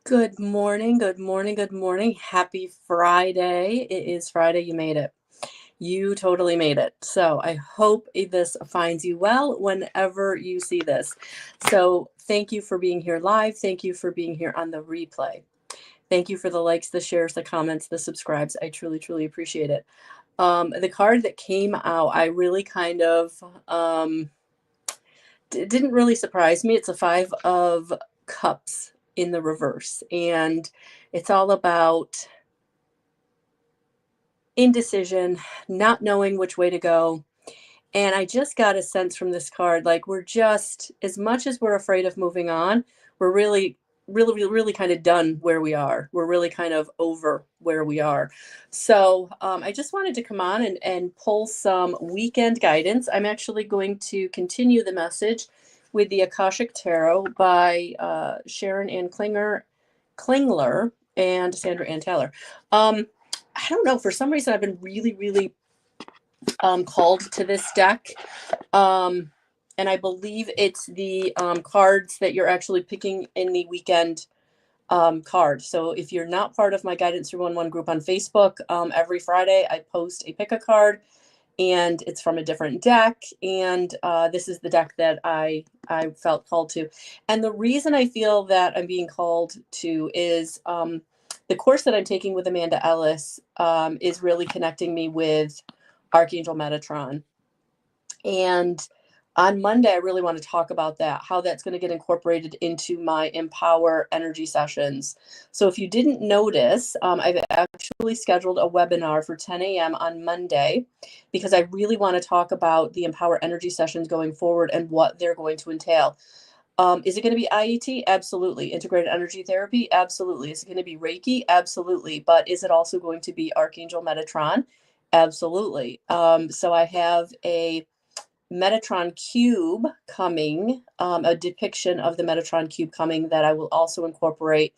Good morning, good morning, good morning. Happy Friday. It is Friday. You made it. You totally made it. So I hope this finds you well whenever you see this. So thank you for being here live. Thank you for being here on the replay. Thank you for the likes, the shares, the comments, the subscribes. I truly, truly appreciate it. The card that came out, I really kind of didn't really surprise me. It's a Five of Cups in the reverse, and it's all about indecision, not knowing which way to go. And I just got a sense from this card, like we're just, as much as we're afraid of moving on, we're really kind of done where we are. We're really kind of over where we are. So I just wanted to come on and pull some weekend guidance. I'm actually going to continue the message with the Akashic Tarot by Sharon Ann Klingler and Sandra Ann Taylor. I don't know, for some reason I've been really called to this deck. And I believe it's the cards that you're actually picking in the weekend card. So if you're not part of my Guidance 311 group on Facebook, every Friday I post a pick a card, and it's from a different deck. And this is the deck that I felt called to. And the reason I feel that I'm being called to is the course that I'm taking with Amanda Ellis is really connecting me with Archangel Metatron. And on Monday, I really want to talk about that, how that's going to get incorporated into my Empower energy sessions. So if you didn't notice, I've actually scheduled a webinar for 10 a.m. on Monday because I really want to talk about the Empower energy sessions going forward and what they're going to entail. Is it going to be IET? Absolutely. Integrated energy therapy? Absolutely. Is it going to be Reiki? Absolutely. But is it also going to be Archangel Metatron? Absolutely. So I have a Metatron cube coming, a depiction of the Metatron cube coming that I will also incorporate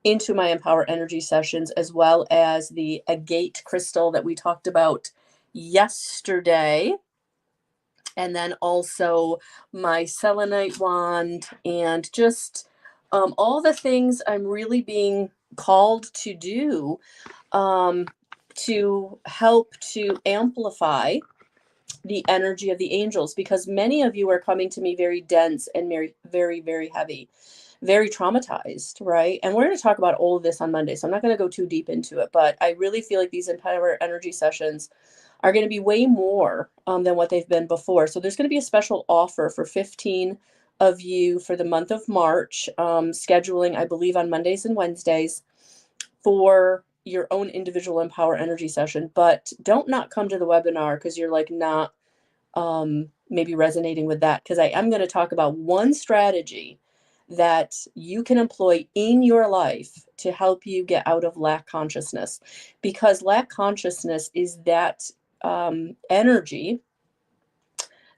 into my Empower Energy sessions, as well as the agate crystal that we talked about yesterday. And then also my selenite wand, and just all the things I'm really being called to do to help to amplify the energy of the angels, because many of you are coming to me very dense and very heavy, very traumatized, right? And we're going to talk about all of this on Monday, so I'm not going to go too deep into it, but I really feel like these Empower energy sessions are going to be way more than what they've been before. So there's going to be a special offer for 15 of you for the month of March, scheduling, I believe, on Mondays and Wednesdays for your own individual Empower energy session. But don't not come to the webinar because you're like not maybe resonating with that, because I am going to talk about one strategy that you can employ in your life to help you get out of lack consciousness, because lack consciousness is that energy,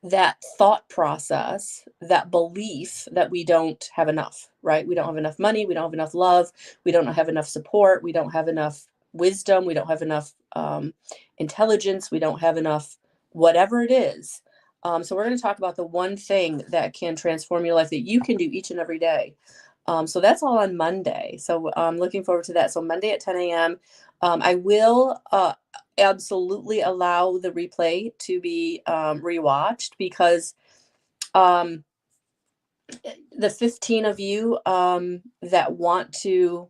that thought process, that belief that we don't have enough, right? We don't have enough money, we don't have enough love, we don't have enough support, we don't have enough wisdom, we don't have enough intelligence, we don't have enough whatever it is. So we're going to talk about the one thing that can transform your life that you can do each and every day. So that's all on Monday. So I'm looking forward to that. So Monday at 10 a.m. I will absolutely allow the replay to be rewatched, because the 15 of you that want to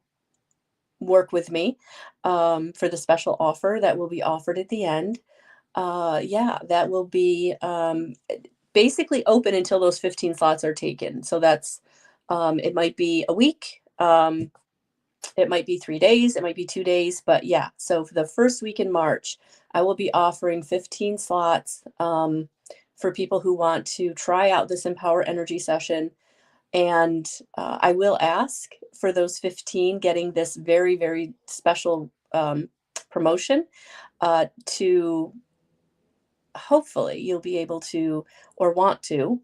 work with me for the special offer that will be offered at the end, yeah, that will be basically open until those 15 slots are taken. So that's it might be a week. It might be 3 days, it might be 2 days, but yeah. So for the first week in March, I will be offering 15 slots for people who want to try out this Empower Energy session. And I will ask for those 15 getting this very special promotion to hopefully you'll be able to, or want to,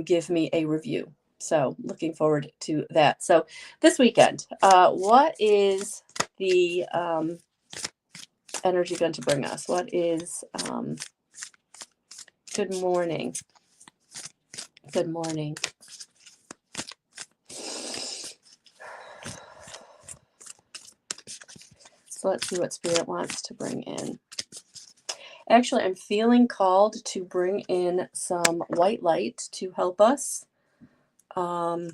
give me a review. So looking forward to that. So this weekend, what is the energy going to bring us? What is, good morning. Good morning. So let's see what Spirit wants to bring in. Actually, I'm feeling called to bring in some white light to help us. I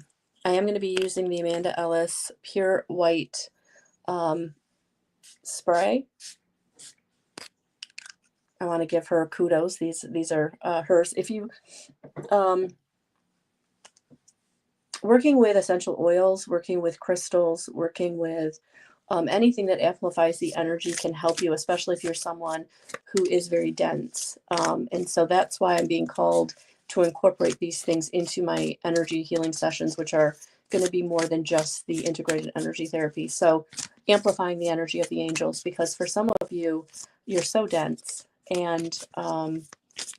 am going to be using the Amanda Ellis Pure White spray. I want to give her kudos. These are hers. If you working with essential oils, working with crystals, working with anything that amplifies the energy can help you, especially if you're someone who is very dense. And so that's why I'm being called to incorporate these things into my energy healing sessions, which are going to be more than just the integrated energy therapy. So amplifying the energy of the angels, because for some of you, you're so dense and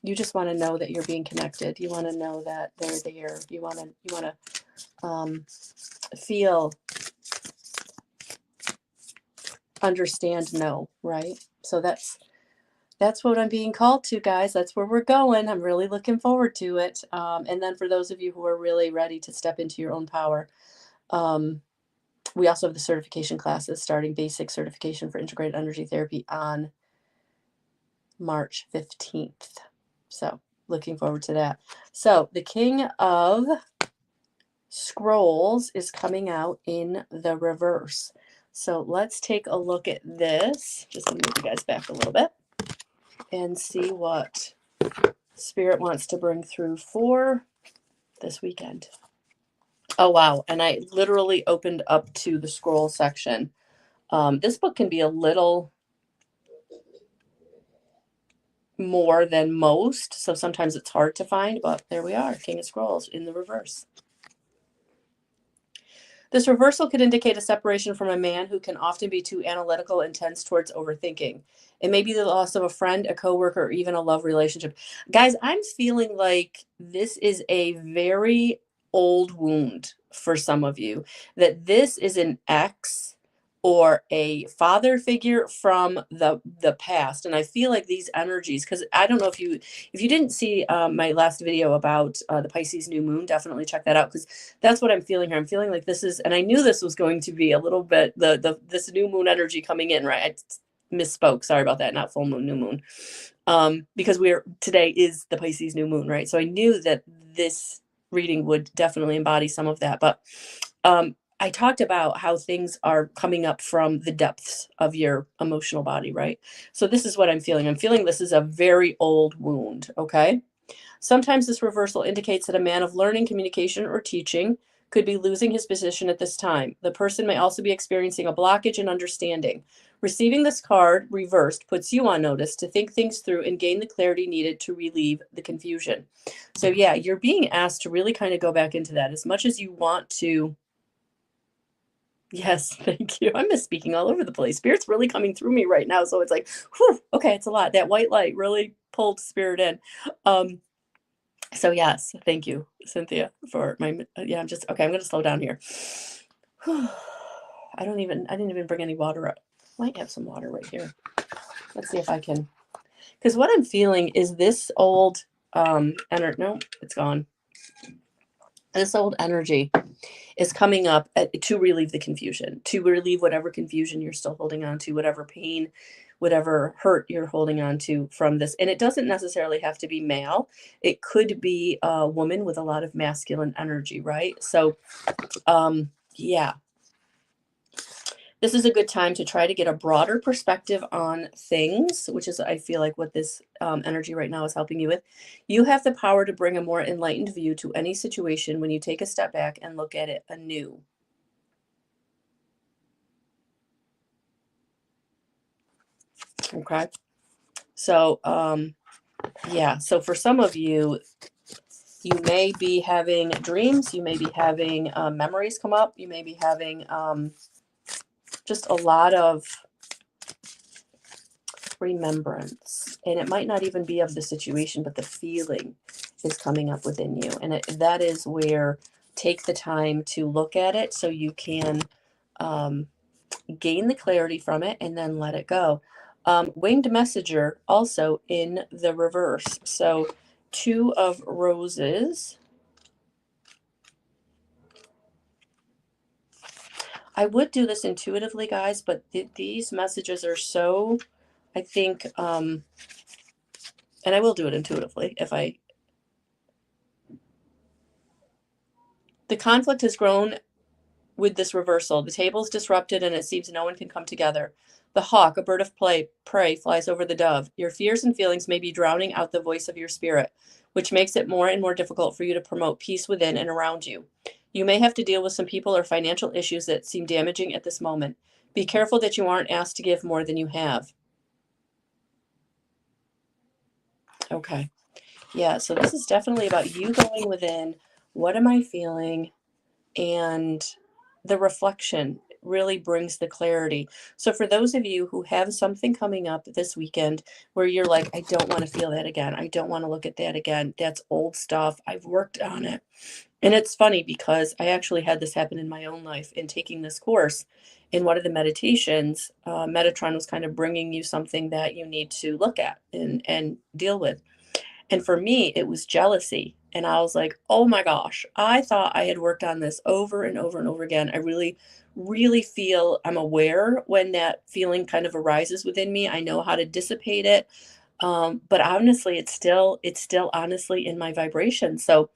you just want to know that you're being connected. You want to know that they're there. You want to feel, understand, know, right? So that's what I'm being called to, guys. That's where we're going. I'm really looking forward to it. And then for those of you who are really ready to step into your own power, we also have the certification classes starting basic certification for integrated energy therapy on March 15th. So looking forward to that. So the King of Scrolls is coming out in the reverse. So let's take a look at this. Just going to move you guys back a little bit and see what Spirit wants to bring through for this weekend. Oh, wow. And I literally opened up to the scroll section. This book can be a little more than most, so sometimes it's hard to find, but there we are, King of Scrolls in the reverse. This reversal could indicate a separation from a man who can often be too analytical and tends towards overthinking. It may be the loss of a friend, a coworker, or even a love relationship. Guys, I'm feeling like this is a very old wound for some of you, that this is an ex or a father figure from the past. And I feel like these energies, because I don't know if you didn't see my last video about the Pisces new moon, definitely check that out, because that's what I'm feeling here. I'm feeling like this is, and I knew this was going to be a little bit this new moon energy coming in, right? I misspoke. Sorry about that. Not full moon, new moon. Because today is the Pisces new moon, right? So I knew that this reading would definitely embody some of that. But I talked about how things are coming up from the depths of your emotional body, right? So this is what I'm feeling. I'm feeling this is a very old wound, okay? Sometimes this reversal indicates that a man of learning, communication, or teaching could be losing his position at this time. The person may also be experiencing a blockage in understanding. Receiving this card reversed puts you on notice to think things through and gain the clarity needed to relieve the confusion. So yeah, you're being asked to really kind of go back into that as much as you want to. Yes, thank you. I'm misspeaking all over the place. Spirit's really coming through me right now. So it's like, whew, okay, it's a lot. That white light really pulled Spirit in. So yes, thank you, Cynthia, for my, yeah, I'm just, okay, I'm going to slow down here. I didn't even bring any water up. Might have some water right here. Let's see if I can, because what I'm feeling is this old, no, it's gone. This old energy is coming up to relieve the confusion, to relieve whatever confusion you're still holding on to, whatever pain, whatever hurt you're holding on to from this. And it doesn't necessarily have to be male. It could be a woman with a lot of masculine energy, right? So, yeah. This is a good time to try to get a broader perspective on things, which is, I feel like, what this energy right now is helping you with. You have the power to bring a more enlightened view to any situation when you take a step back and look at it anew. Okay. So, yeah. So for some of you, you may be having dreams. You may be having memories come up. You may be having just a lot of remembrance, and it might not even be of the situation, but the feeling is coming up within you, and that is where take the time to look at it so you can gain the clarity from it and then let it go. Winged messenger also in the reverse. So 2 of roses. I would do this intuitively, guys, but these messages are so, I think, and I will do it intuitively the conflict has grown with this reversal. The table is disrupted and it seems no one can come together. The hawk, a bird of prey, flies over the dove. Your fears and feelings may be drowning out the voice of your spirit, which makes it more and more difficult for you to promote peace within and around you. You may have to deal with some people or financial issues that seem damaging at this moment. Be careful that you aren't asked to give more than you have. Okay. Yeah, so this is definitely about you going within. What am I feeling? And the reflection really brings the clarity. So for those of you who have something coming up this weekend where you're like, I don't want to feel that again. I don't want to look at that again. That's old stuff. I've worked on it. And it's funny because I actually had this happen in my own life in taking this course. In one of the meditations, Metatron was kind of bringing you something that you need to look at and deal with. And for me, it was jealousy. And I was like, oh my gosh, I thought I had worked on this over and over and over again. I really, really feel I'm aware when that feeling kind of arises within me. I know how to dissipate it. But honestly, it's still honestly in my vibration. So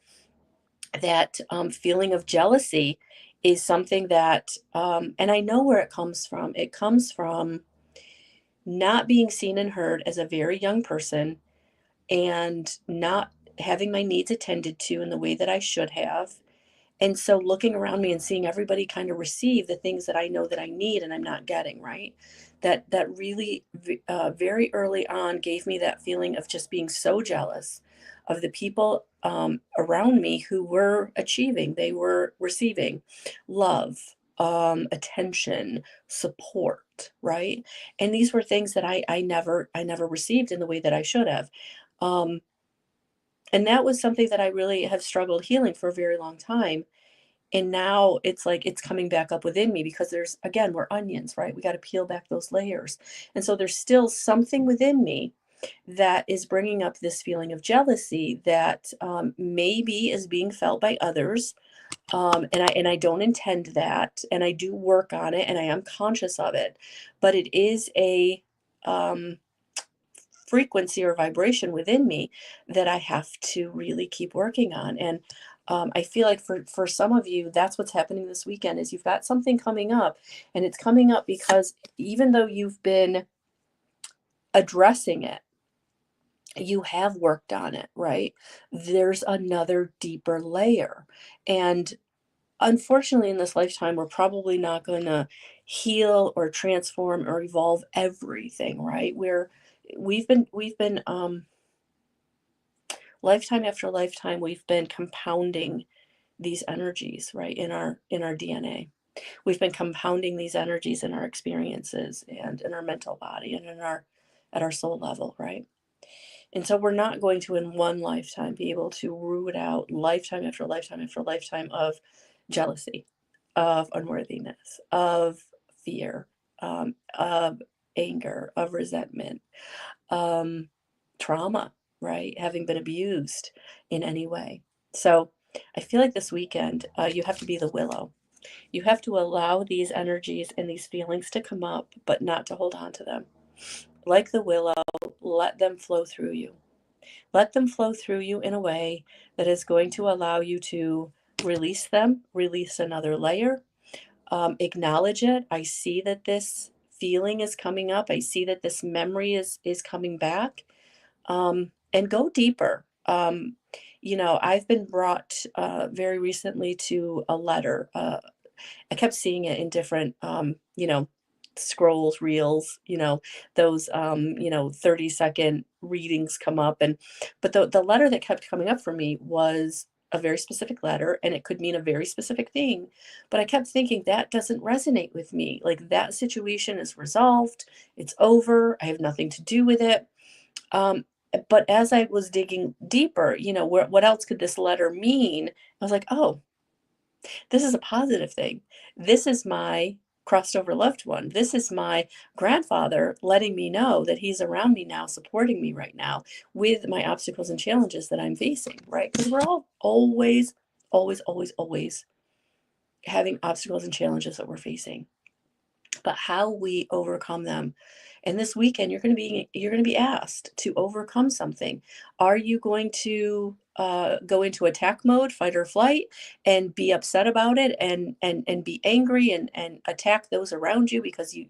that feeling of jealousy is something that, and I know where it comes from. It comes from not being seen and heard as a very young person and not having my needs attended to in the way that I should have. And so looking around me and seeing everybody kind of receive the things that I know that I need and I'm not getting, right? That really very early on gave me that feeling of just being so jealous of the people around me who were achieving. They were receiving love, attention, support, right? And these were things that I never received in the way that I should have. Um, and that was something that I really have struggled healing for a very long time. And now it's like it's coming back up within me because there's, again, we're onions, right? We got to peel back those layers. And so there's still something within me that is bringing up this feeling of jealousy that maybe is being felt by others. And I don't intend that. And I do work on it and I am conscious of it. But it is a, um, frequency or vibration within me that I have to really keep working on. And I feel like for some of you, that's what's happening this weekend is you've got something coming up, and it's coming up because even though you've been addressing it, you have worked on it, right? There's another deeper layer. And unfortunately, in this lifetime, we're probably not going to heal or transform or evolve everything, right? We've been lifetime after lifetime, we've been compounding these energies, right, in our DNA. We've been compounding these energies in our experiences and in our mental body and in our at our soul level, right? And so we're not going to in one lifetime be able to root out lifetime after lifetime after lifetime of jealousy, of unworthiness, of fear, of anger, of resentment, um, trauma, right? Having been abused in any way. So I feel like this weekend, you have to be the willow. You have to allow these energies and these feelings to come up, but not to hold on to them. Like the willow, let them flow through you. Let them flow through you in a way that is going to allow you to release them, release another layer, acknowledge it. I see that this feeling is coming up. I see that this memory is coming back, and go deeper. I've been brought very recently to a letter. I kept seeing it in different, scrolls, reels, those, 30-second readings come up. But the letter that kept coming up for me was a very specific letter, and it could mean a very specific thing. But I kept thinking that doesn't resonate with me. Like that situation is resolved, it's over, I have nothing to do with it. Um, but as I was digging deeper, what else could this letter mean? I was like, oh, this is a positive thing. This is my crossed over loved one. This is my grandfather letting me know that he's around me now, supporting me right now with my obstacles and challenges that I'm facing, right? Because we're all always, always, always, always having obstacles and challenges that we're facing, but how we overcome them. And this weekend, you're going to be asked to overcome something. Are you going to go into attack mode, fight or flight, and be upset about it, and be angry, and attack those around you because you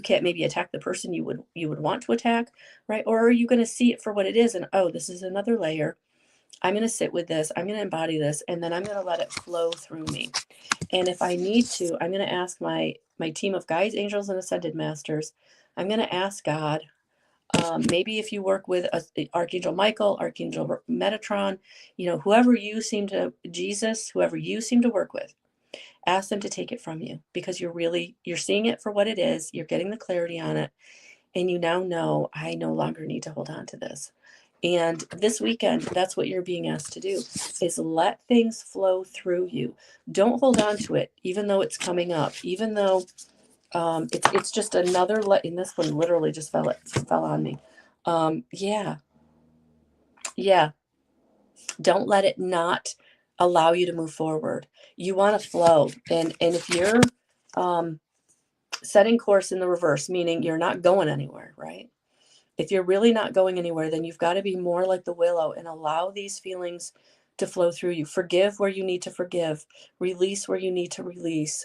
can't maybe attack the person you would want to attack, right? Or are you going to see it for what it is, and oh, this is another layer. I'm going to sit with this. I'm going to embody this, and then I'm going to let it flow through me. And if I need to, I'm going to ask my team of guides, angels, and ascended masters. I'm going to ask God. Maybe if you work with Archangel Michael, Archangel Metatron, whoever you seem to, Jesus, whoever you seem to work with, ask them to take it from you, because you're seeing it for what it is. You're getting the clarity on it. And you now know, I no longer need to hold on to this. And this weekend, that's what you're being asked to do, is let things flow through you. Don't hold on to it, even though it's coming up, even though it's just another, and this one literally just fell on me. Yeah. Don't let it not allow you to move forward. You want to flow. And if you're setting course in the reverse, meaning you're not going anywhere, right? If you're really not going anywhere, then you've got to be more like the willow and allow these feelings to flow through you. Forgive where you need to forgive. Release where you need to release.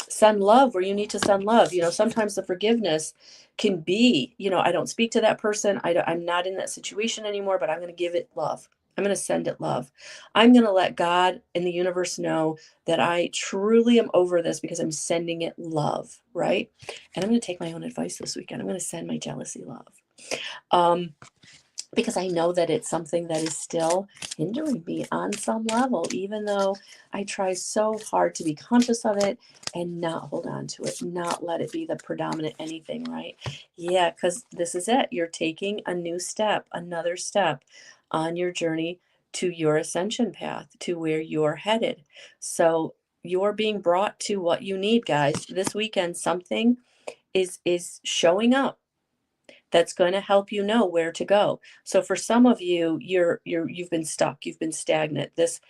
Send love where you need to send love. Sometimes the forgiveness can be, I don't speak to that person. I'm not in that situation anymore, but I'm going to give it love. I'm going to send it love. I'm going to let God and the universe know that I truly am over this because I'm sending it love, right? And I'm going to take my own advice this weekend. I'm going to send my jealousy love. Because I know that it's something that is still hindering me on some level, even though I try so hard to be conscious of it and not hold on to it, not let it be the predominant anything, right? Yeah, because this is it. You're taking a new step, another step on your journey to your ascension path, to where you're headed. So you're being brought to what you need, guys. This weekend, something is showing up that's going to help you know where to go. So for some of you, you've been stuck, you've been stagnant. This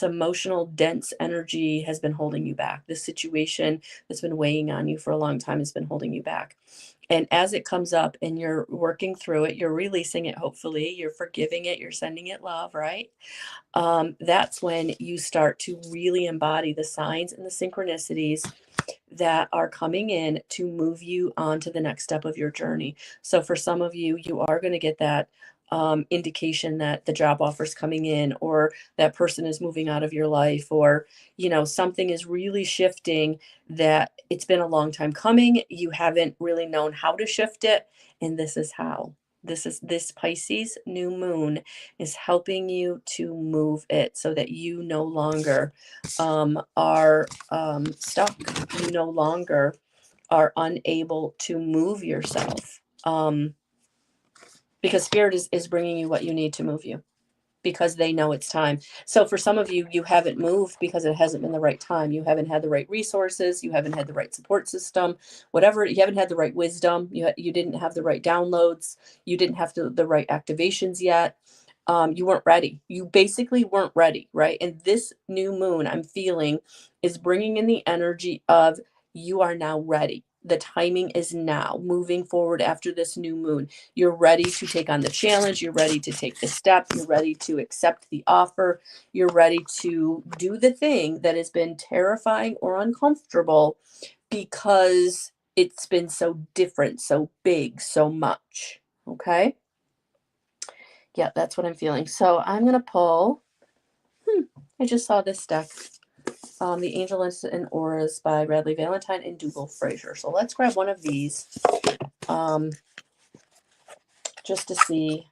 emotional dense energy has been holding you back. This situation that's been weighing on you for a long time has been holding you back. And as it comes up and you're working through it, you're releasing it, hopefully, you're forgiving it, you're sending it love, right? That's when you start to really embody the signs and the synchronicities that are coming in to move you on to the next step of your journey. So for some of you, you are going to get that indication that the job offer's coming in, or that person is moving out of your life, or, something is really shifting, that it's been a long time coming. You haven't really known how to shift it. And this is how. This Pisces new moon is helping you to move it so that you no longer are stuck. You no longer are unable to move yourself, because Spirit is bringing you what you need to move you, because they know it's time. So for some of you, you haven't moved because it hasn't been the right time. You haven't had the right resources. You haven't had the right support system, whatever. You haven't had the right wisdom. You didn't have the right downloads. You didn't have the right activations yet. You weren't ready. You basically weren't ready, right? And this new moon, I'm feeling, is bringing in the energy of you are now ready. The timing is now, moving forward after this new moon. You're ready to take on the challenge. You're ready to take the step. You're ready to accept the offer. You're ready to do the thing that has been terrifying or uncomfortable because it's been so different, so big, so much. Okay? Yeah, that's what I'm feeling. So I'm going to pull, I just saw this deck, The Angels and Auras by Radley Valentine and Dougal Fraser. So let's grab one of these just to see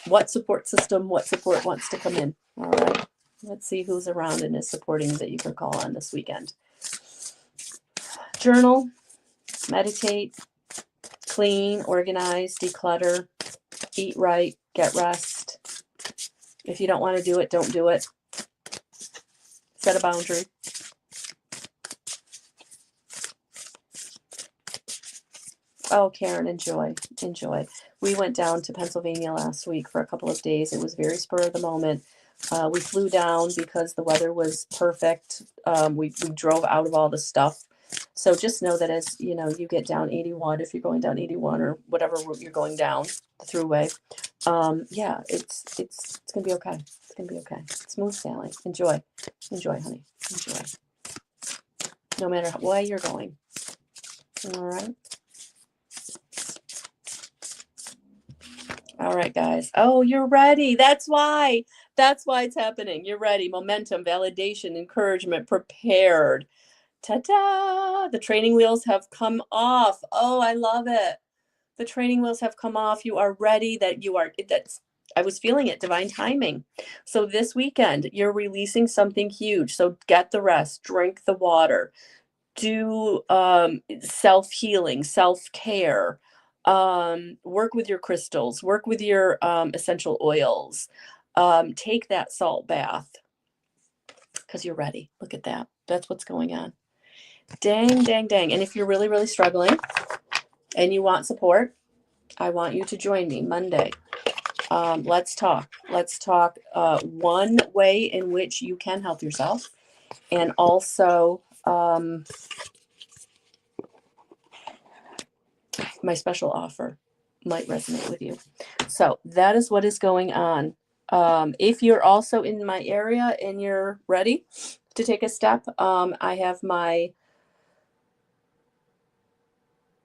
what support system, what support wants to come in. All right, let's see who's around and is supporting that you can call on this weekend. Journal, meditate, clean, organize, declutter, eat right, get rest. If you don't want to do it, don't do it. Set a boundary. Oh, Karen, enjoy. We went down to Pennsylvania last week for a couple of days. It was very spur of the moment. We flew down because the weather was perfect. We drove out of all the stuff. So just know that as you know, you get down 81, if you're going down 81 or whatever route you're going down the throughway. Yeah, it's gonna be okay. It's gonna be okay. Smooth sailing. Enjoy, honey. Enjoy. No matter where you're going. All right. All right, guys. Oh, you're ready. That's why. That's why it's happening. You're ready. Momentum, validation, encouragement, prepared. Ta-da! The training wheels have come off. Oh, I love it. The training wheels have come off. You are ready. I was feeling it, divine timing. So this weekend, you're releasing something huge. So get the rest, drink the water, do self-healing, self-care, work with your crystals, work with your essential oils, take that salt bath because you're ready. Look at that. That's what's going on. Dang, dang, dang. And if you're really, really struggling and you want support, I want you to join me Monday. Let's talk. Let's talk one way in which you can help yourself, and also my special offer might resonate with you. So that is what is going on. If you're also in my area and you're ready to take a step, I have my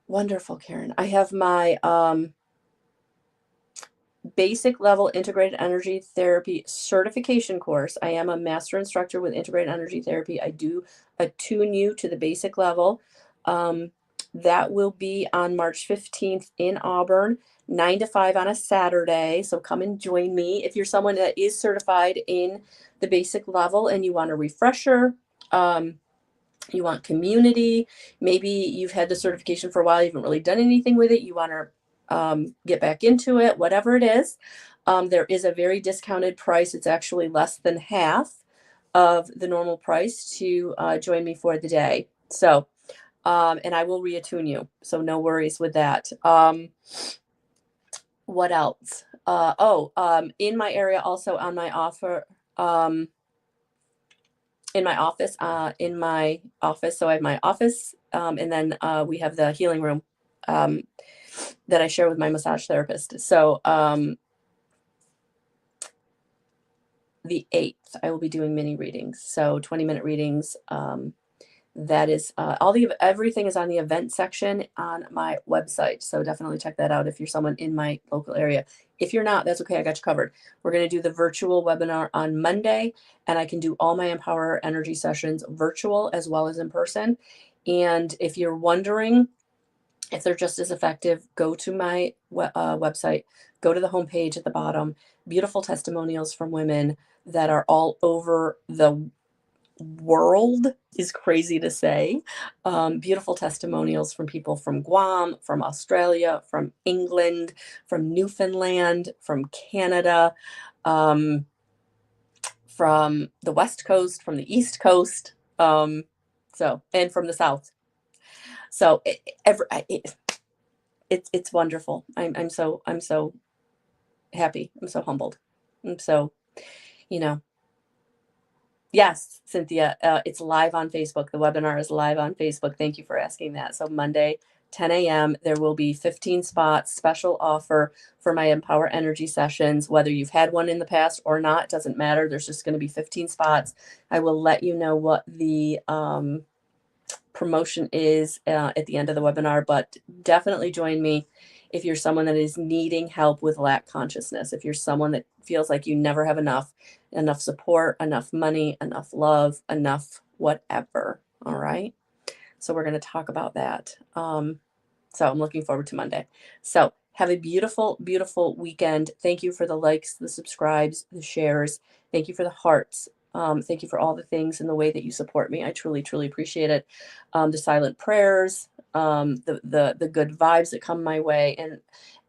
wonderful Karen. I have my basic level integrated energy therapy certification course. I am a master instructor with integrated energy therapy. I do attune you to the basic level. That will be on March 15th in Auburn, 9 to 5 on a Saturday. So come and join me. If you're someone that is certified in the basic level and you want a refresher, you want community, maybe you've had the certification for a while, you haven't really done anything with it, you want to get back into it, whatever it is, there is a very discounted price. It's actually less than half of the normal price to join me for the day. So, and I will reattune you. So no worries with that. What else? In my area, also on my offer, in my office. So I have my office, and then we have the healing room that I share with my massage therapist. So the 8th, I will be doing mini readings. So 20-minute readings. That is everything is on the event section on my website. So definitely check that out if you're someone in my local area. If you're not, that's okay. I got you covered. We're going to do the virtual webinar on Monday, and I can do all my Empower Energy sessions virtual as well as in person. And if you're wondering if they're just as effective, go to my website, go to the homepage at the bottom, beautiful testimonials from women that are all over the world is crazy to say. Beautiful testimonials from people from Guam, from Australia, from England, from Newfoundland, from Canada, from the West Coast, from the East Coast, and from the South. So it's wonderful. I'm so happy. I'm so humbled. I'm so, you know. Yes, Cynthia, it's live on Facebook. The webinar is live on Facebook. Thank you for asking that. So Monday, 10 a.m., there will be 15 spots, special offer for my Empower Energy sessions. Whether you've had one in the past or not, doesn't matter. There's just going to be 15 spots. I will let you know what the promotion is at the end of the webinar, but definitely join me if you're someone that is needing help with lack consciousness, if you're someone that feels like you never have enough support, enough money, enough love, enough whatever. All right. So we're going to talk about that. So I'm looking forward to Monday. So have a beautiful, beautiful weekend. Thank you for the likes, the subscribes, the shares. Thank you for the hearts. Thank you for all the things and the way that you support me. I truly, truly appreciate it. The silent prayers, the good vibes that come my way, and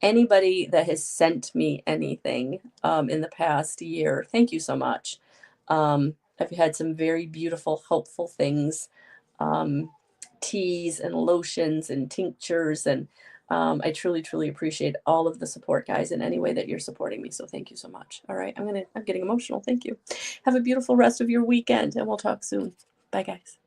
anybody that has sent me anything in the past year. Thank you so much. I've had some very beautiful, helpful things, teas and lotions and tinctures and I truly, truly appreciate all of the support, guys, in any way that you're supporting me. So thank you so much. All right. I'm getting emotional. Thank you. Have a beautiful rest of your weekend, and we'll talk soon. Bye, guys.